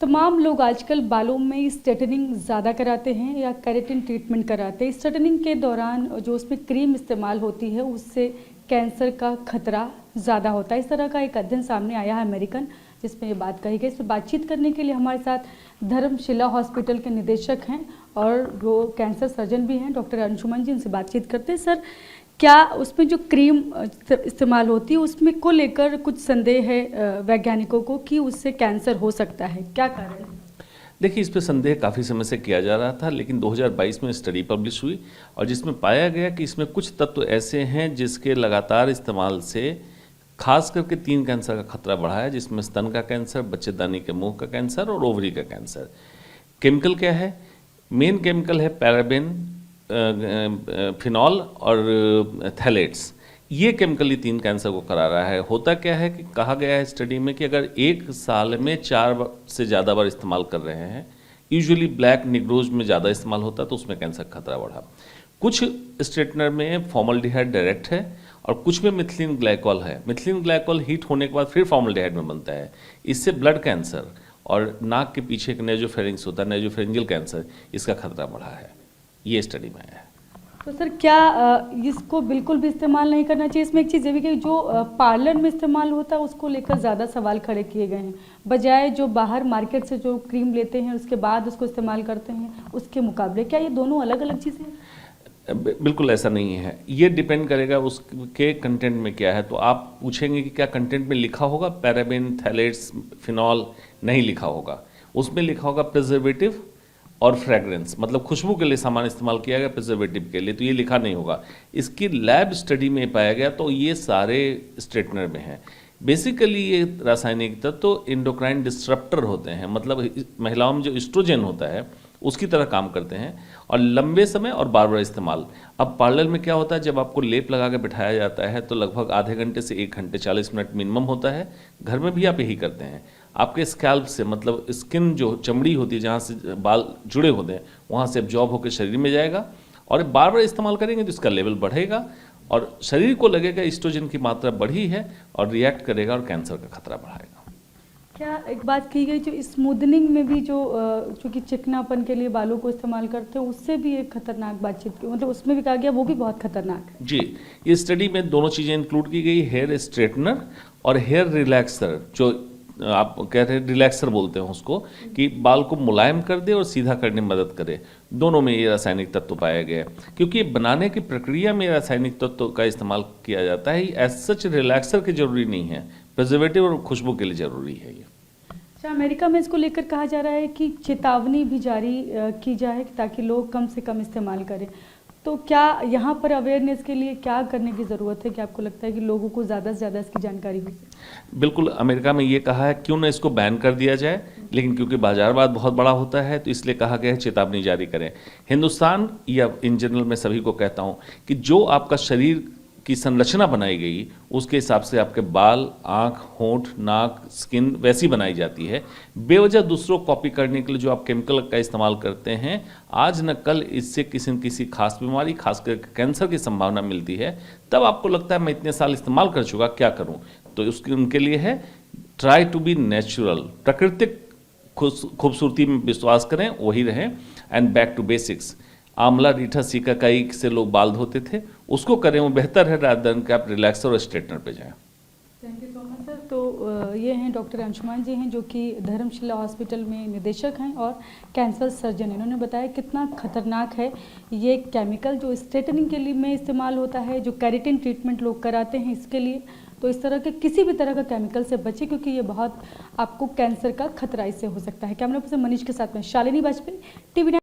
तमाम लोग आजकल बालों में स्ट्रेटनिंग ज़्यादा कराते हैं या केराटिन ट्रीटमेंट कराते हैं। स्ट्रेटनिंग के दौरान जो उसमें क्रीम इस्तेमाल होती है उससे कैंसर का खतरा ज़्यादा होता है। इस तरह का एक अध्ययन सामने आया है अमेरिकन, जिसमें ये बात कही गई। इस पर बातचीत करने के लिए हमारे साथ धर्मशिला हॉस्पिटल के निदेशक हैं और वो कैंसर सर्जन भी हैं, डॉक्टर अंशुमन जी। उनसे बातचीत करते हैं। सर, क्या उसमें जो क्रीम इस्तेमाल होती है उसमें को लेकर कुछ संदेह है वैज्ञानिकों को कि उससे कैंसर हो सकता है, क्या कारण है? देखिए, इस पे संदेह काफ़ी समय से किया जा रहा था, लेकिन 2022 में स्टडी पब्लिश हुई और जिसमें पाया गया कि इसमें कुछ तत्व ऐसे हैं जिसके लगातार इस्तेमाल से खास करके 3 कैंसर का खतरा बढ़ा है, जिसमें स्तन का कैंसर, बच्चेदानी के मुंह का कैंसर और ओवरी का कैंसर। केमिकल क्या है? मेन केमिकल है पैराबेन, फिनॉल और थैलेट्स। ये केमिकल 3 कैंसर को करा रहा है। होता क्या है कि कहा गया है स्टडी में कि अगर 1 साल में 4 से ज़्यादा बार इस्तेमाल कर रहे हैं, यूजुअली ब्लैक निग्रोज में ज़्यादा इस्तेमाल होता है, तो उसमें कैंसर का खतरा बढ़ा। कुछ स्ट्रेटनर में फॉर्मल्डिहाइड डायरेक्ट है और कुछ में मिथिलीन ग्लाइकॉल है। मिथिलीन ग्लाइकॉल हीट होने के बाद फिर फॉर्मल्डिहाइड में बनता है। इससे ब्लड कैंसर और नाक के पीछे एक नेजोफेरिंक्स होता है, नेजोफेरिंजियल कैंसर, इसका खतरा बढ़ा है। ये स्टडी में है। तो सर, क्या इसको बिल्कुल भी इस्तेमाल नहीं करना चाहिए? इसमें एक चीज़ ये भी कि जो पार्लर में इस्तेमाल होता है उसको लेकर ज़्यादा सवाल खड़े किए गए हैं, बजाय जो बाहर मार्केट से जो क्रीम लेते हैं उसके बाद उसको इस्तेमाल करते हैं उसके मुकाबले। क्या ये दोनों अलग अलग चीज़ें हैं? बिल्कुल ऐसा नहीं है। ये डिपेंड करेगा उसके कंटेंट में क्या है। तो आप पूछेंगे कि क्या कंटेंट में लिखा होगा पैराबेन, थैलेट्स, फिनॉल? नहीं लिखा होगा। उसमें लिखा होगा प्रिजर्वेटिव और फ्रेग्रेंस, मतलब खुशबू के लिए सामान इस्तेमाल किया गया, प्रिजर्वेटिव के लिए तो ये लिखा नहीं होगा। इसकी लैब स्टडी में पाया गया तो ये सारे स्ट्रेटनर में है। बेसिकली ये रासायनिक तत्व तो इंडोक्राइन डिस्ट्रप्टर होते हैं, मतलब महिलाओं में जो एस्ट्रोजन होता है उसकी तरह काम करते हैं और लंबे समय और बार बार इस्तेमाल। अब पार्लर में क्या होता है, जब आपको लेप लगा के बिठाया जाता है तो लगभग आधे घंटे से 1 घंटे 40 मिनट मिनिमम होता है। घर में भी आप यही करते हैं। आपके स्कैल्प से, मतलब स्किन जो चमड़ी होती है जहाँ से बाल जुड़े होते हैं, वहाँ से एब्जॉर्ब होकर शरीर में जाएगा और बार बार इस्तेमाल करेंगे तो इसका लेवल बढ़ेगा और शरीर को लगेगा एस्ट्रोजन की मात्रा बढ़ी है और रिएक्ट करेगा और कैंसर का खतरा बढ़ाएगा। क्या एक बात की गई जो स्मूदनिंग में भी जो चूँकि चिकनापन के लिए बालों को इस्तेमाल करते हैं उससे भी एक खतरनाक बातचीत की, मतलब उसमें भी कहा गया वो भी बहुत खतरनाक है? जी, ये स्टडी में दोनों चीज़ें इंक्लूड की गई, हेयर स्ट्रेटनर और हेयर रिलैक्सर। जो आप कह रहे हैं रिलैक्सर बोलते हैं उसको, कि बाल को मुलायम कर दे और सीधा करने में मदद करे। दोनों में ये रासायनिक तत्व पाया गया है, क्योंकि बनाने की प्रक्रिया में रासायनिक तत्व का इस्तेमाल किया जाता है। एज सच रिलैक्सर की जरूरी नहीं है, प्रिजर्वेटिव और खुशबू के लिए ज़रूरी है ये। अच्छा, अमेरिका में इसको लेकर कहा जा रहा है कि चेतावनी भी जारी की जाए ताकि लोग कम से कम इस्तेमाल करें। तो क्या यहाँ पर अवेयरनेस के लिए क्या करने की ज़रूरत है कि आपको लगता है कि लोगों को ज़्यादा से ज़्यादा इसकी जानकारी हो? बिल्कुल, अमेरिका में ये कहा है क्यों ना इसको बैन कर दिया जाए, लेकिन क्योंकि बाजारवाद बहुत बड़ा होता है तो इसलिए कहा गया है चेतावनी जारी करें। हिंदुस्तान या इन जनरल मैं सभी को कहता हूँ कि जो आपका शरीर की संरचना बनाई गई उसके हिसाब से आपके बाल, आँख, होंठ, नाक, स्किन वैसी बनाई जाती है। बेवजह दूसरों को कॉपी करने के लिए जो आप केमिकल का इस्तेमाल करते हैं, आज न कल इससे किसी न किसी खास बीमारी, खासकर कैंसर की संभावना मिलती है। तब आपको लगता है मैं इतने साल इस्तेमाल कर चुका, क्या करूं? तो उसके उनके लिए है ट्राई टू बी नेचुरल, प्राकृतिक खूबसूरती में विश्वास करें, वही रहें एंड बैक टू बेसिक्स। आंवला, रीठा, सीकाकाई से लोग बाल धोते थे, उसको करें, वो बेहतर है रादर देन कि आप रिलैक्सर और स्ट्रेटनर पे जाएं। Thank you so much sir. तो ये हैं डॉक्टर अंशुमान जी हैं, जो कि धर्मशिला हॉस्पिटल में निदेशक हैं और कैंसर सर्जन। इन्होंने बताया कितना खतरनाक है ये केमिकल जो स्ट्रेटनिंग के लिए में इस्तेमाल होता है, जो केराटिन ट्रीटमेंट लोग कराते हैं इसके लिए। तो इस तरह के किसी भी तरह का केमिकल से बचे, क्योंकि ये बहुत आपको कैंसर का खतरा इससे हो सकता है। कैमरा पर्सन मनीष के साथ में शालिनी वाजपेयी, TV9।